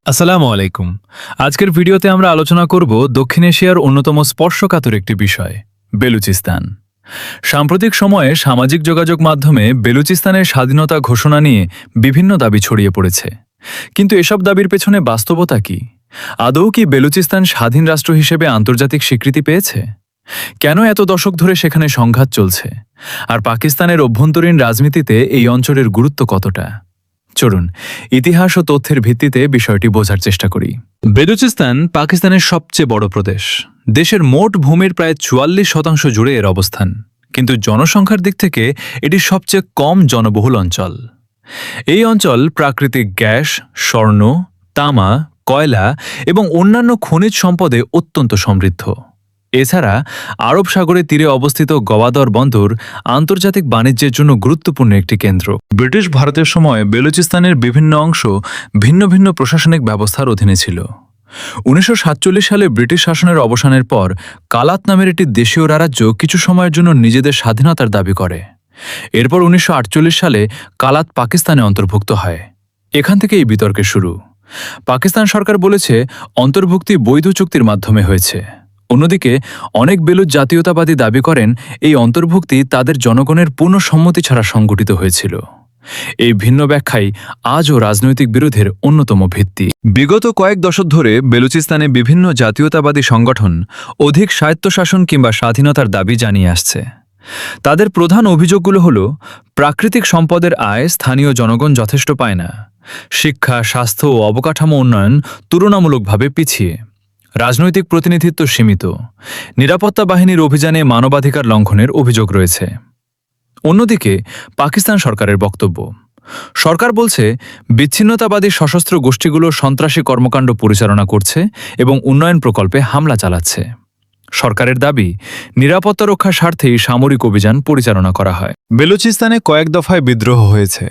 আসসালামু আলাইকুম। আজকের ভিডিওতে আমরা আলোচনা করব দক্ষিণ এশিয়ার অন্যতম স্পর্শকাতর একটি বিষয়, বেলুচিস্তান। সাম্প্রতিক সময়ে সামাজিক যোগাযোগ মাধ্যমে বেলুচিস্তানের স্বাধীনতা ঘোষণা নিয়ে বিভিন্ন দাবি ছড়িয়ে পড়েছে। কিন্তু এসব দাবির পেছনে বাস্তবতা কি? আদৌ কি বেলুচিস্তান স্বাধীন রাষ্ট্র হিসেবে আন্তর্জাতিক স্বীকৃতি পেয়েছে? কেন এত দশক ধরে সেখানে সংঘাত চলছে? আর পাকিস্তানের অভ্যন্তরীণ রাজনীতিতে এই অঞ্চলের গুরুত্ব কতটা? চলুন ইতিহাস ও তথ্যের ভিত্তিতে বিষয়টি বোঝার চেষ্টা করি। বেলুচিস্তান পাকিস্তানের সবচেয়ে বড় প্রদেশ। দেশের মোট ভূমির প্রায় ৪৪% জুড়ে এর অবস্থান, কিন্তু জনসংখ্যার দিক থেকে এটি সবচেয়ে কম জনবহুল অঞ্চল। এই অঞ্চল প্রাকৃতিক গ্যাস, স্বর্ণ, তামা, কয়লা এবং অন্যান্য খনিজ সম্পদে অত্যন্ত সমৃদ্ধ। এছাড়া আরব সাগরের তীরে অবস্থিত গওয়াদর বন্দর আন্তর্জাতিক বাণিজ্যের জন্য গুরুত্বপূর্ণ একটি কেন্দ্র। ব্রিটিশ ভারতের সময় বেলুচিস্তানের বিভিন্ন অংশ ভিন্ন ভিন্ন প্রশাসনিক ব্যবস্থার অধীনে ছিল। ১৯৪৭ সালে ব্রিটিশ শাসনের অবসানের পর কালাত নামের একটি দেশীয় রাজ্য কিছু সময়ের জন্য নিজেদের স্বাধীনতার দাবি করে। এরপর ১৯৪৮ সালে কালাত পাকিস্তানে অন্তর্ভুক্ত হয়। এখান থেকে এই বিতর্কের শুরু। পাকিস্তান সরকার বলেছে অন্তর্ভুক্তি বৈধ চুক্তির মাধ্যমে হয়েছে। অন্যদিকে অনেক বেলুচ জাতীয়তাবাদী দাবি করেন এই অন্তর্ভুক্তি তাদের জনগণের পূর্ণ সম্মতি ছাড়া সংগঠিত হয়েছিল। এই ভিন্ন ব্যাখ্যাই আজও রাজনৈতিক বিরোধের অন্যতম ভিত্তি। বিগত কয়েক দশক ধরে বেলুচিস্তানে বিভিন্ন জাতীয়তাবাদী সংগঠন অধিক স্বায়ত্তশাসন কিংবা স্বাধীনতার দাবি জানিয়ে আসছে। তাদের প্রধান অভিযোগগুলো হল প্রাকৃতিক সম্পদের আয় স্থানীয় জনগণ যথেষ্ট পায় না, শিক্ষা, স্বাস্থ্য ও অবকাঠামো উন্নয়ন তুলনামূলকভাবে পিছিয়ে, রাজনৈতিক প্রতিনিধিত্ব সীমিত, নিরাপত্তা বাহিনীর অভিযানে মানবাধিকার লঙ্ঘনের অভিযোগ রয়েছে। অন্যদিকে পাকিস্তান সরকারের বক্তব্য, সরকার বলছে বিচ্ছিন্নতাবাদী সশস্ত্র গোষ্ঠীগুলো সন্ত্রাসী কর্মকাণ্ড পরিচালনা করছে এবং উন্নয়ন প্রকল্পে হামলা চালাচ্ছে। সরকারের দাবি নিরাপত্তা রক্ষার স্বার্থেই সামরিক অভিযান পরিচালনা করা হয়। বেলুচিস্তানে কয়েক দফায় বিদ্রোহ হয়েছে,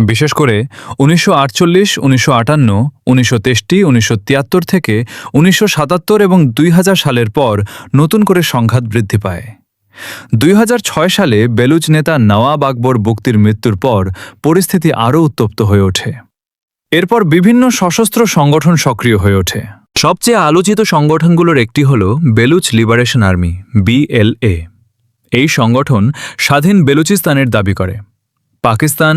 বিশেষ করে ১৯৪৮, ১৯৫৮, ১৯৬৩, ১৯৭৩ থেকে ১৯৭৭ এবং ২০০০ সালের পর নতুন করে সংঘাত বৃদ্ধি পায়। ২০০৬ সালে বেলুচ নেতা নওয়াব আকবর বুকতির মৃত্যুর পর পরিস্থিতি আরও উত্তপ্ত হয়ে ওঠে। এরপর বিভিন্ন সশস্ত্র সংগঠন সক্রিয় হয়ে ওঠে। সবচেয়ে আলোচিত সংগঠনগুলোর একটি হল বেলুচ লিবারেশন আর্মি, BLA। এই সংগঠন স্বাধীন বেলুচিস্তানের দাবি করে। পাকিস্তান,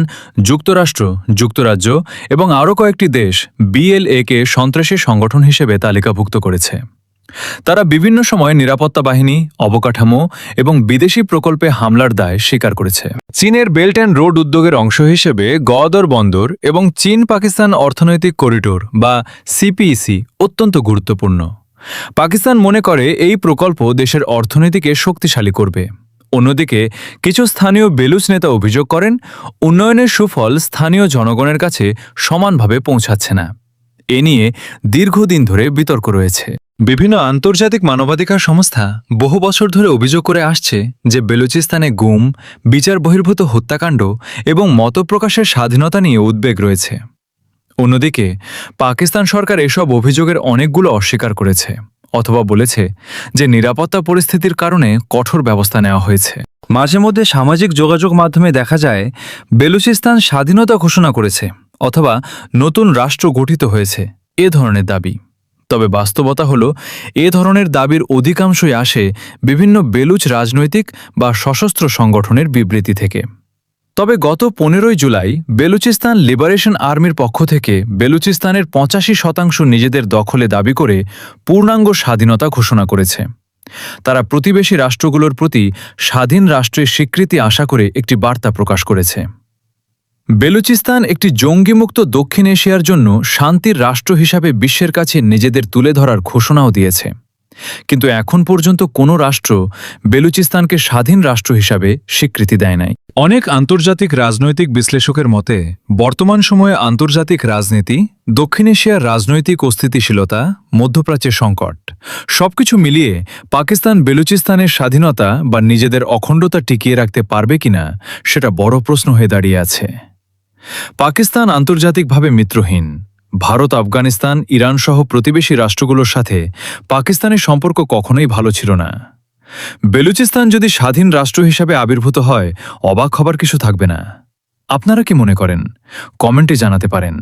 যুক্তরাষ্ট্র, যুক্তরাজ্য এবং আরও কয়েকটি দেশ BLA-কে সন্ত্রাসী সংগঠন হিসেবে তালিকাভুক্ত করেছে। তারা বিভিন্ন সময়ে নিরাপত্তা বাহিনী, অবকাঠামো এবং বিদেশি প্রকল্পে হামলার দায় স্বীকার করেছে। চীনের বেল্ট অ্যান্ড রোড উদ্যোগের অংশ হিসেবে গওয়াদর বন্দর এবং চীন পাকিস্তান অর্থনৈতিক করিডোর বা CPEC অত্যন্ত গুরুত্বপূর্ণ। পাকিস্তান মনে করে এই প্রকল্প দেশের অর্থনীতিকে শক্তিশালী করবে। অন্যদিকে কিছু স্থানীয় বেলুচ নেতা অভিযোগ করেন উন্নয়নের সুফল স্থানীয় জনগণের কাছে সমানভাবে পৌঁছাচ্ছে না। এ নিয়ে দীর্ঘদিন ধরে বিতর্ক রয়েছে। বিভিন্ন আন্তর্জাতিক মানবাধিকার সংস্থা বহু বছর ধরে অভিযোগ করে আসছে যে বেলুচিস্তানে গুম, বিচার বহির্ভূত হত্যাকাণ্ড এবং মতপ্রকাশের স্বাধীনতা নিয়ে উদ্বেগ রয়েছে। অন্যদিকে পাকিস্তান সরকার এসব অভিযোগের অনেকগুলো অস্বীকার করেছে অথবা বলেছে যে নিরাপত্তা পরিস্থিতির কারণে কঠোর ব্যবস্থা নেওয়া হয়েছে। মাঝে মধ্যে সামাজিক যোগাযোগ মাধ্যমে দেখা যায় বেলুচিস্তান স্বাধীনতা ঘোষণা করেছে অথবা নতুন রাষ্ট্র গঠিত হয়েছে এ ধরনের দাবি। তবে বাস্তবতা হল এ ধরনের দাবির অধিকাংশই আসে বিভিন্ন বেলুচ রাজনৈতিক বা সশস্ত্র সংগঠনের বিবৃতি থেকে। তবে গত ১৫ই জুলাই বেলুচিস্তান লিবারেশন আর্মির পক্ষ থেকে বেলুচিস্তানের ৮৫% নিজেদের দখলে দাবি করে পূর্ণাঙ্গ স্বাধীনতা ঘোষণা করেছে। তারা প্রতিবেশী রাষ্ট্রগুলোর প্রতি স্বাধীন রাষ্ট্রের স্বীকৃতি আশা করে একটি বার্তা প্রকাশ করেছে। বেলুচিস্তান একটি জঙ্গিমুক্ত দক্ষিণ এশিয়ার জন্য শান্তির রাষ্ট্র হিসাবে বিশ্বের কাছে নিজেদের তুলে ধরার ঘোষণাও দিয়েছে। কিন্তু এখন পর্যন্ত কোনো রাষ্ট্র বেলুচিস্তানকে স্বাধীন রাষ্ট্র হিসাবে স্বীকৃতি দেয় নাই। অনেক আন্তর্জাতিক রাজনৈতিক বিশ্লেষকের মতে বর্তমান সময়ে আন্তর্জাতিক রাজনীতি, দক্ষিণ এশিয়ার রাজনৈতিক অস্থিতিশীলতা, মধ্যপ্রাচ্যের সংকট সবকিছু মিলিয়ে পাকিস্তান বেলুচিস্তানের স্বাধীনতা বা নিজেদের অখণ্ডতা টিকিয়ে রাখতে পারবে কিনা সেটা বড় প্রশ্ন হয়ে দাঁড়িয়ে আছে। পাকিস্তান আন্তর্জাতিকভাবে মিত্রহীন। ভারত, আফগানিস্তান, ইরান সহ প্রতিবেশী রাষ্ট্রগুলোর সাথে পাকিস্তানের সম্পর্ক কখনোই ভালো ছিল না। বেলুচিস্তান যদি স্বাধীন রাষ্ট্র হিসাবে আবির্ভূত হয় অবাক হবার কিছু থাকবে না। আপনারা কি মনে করেন? কমেন্টে জানাতে পারেন।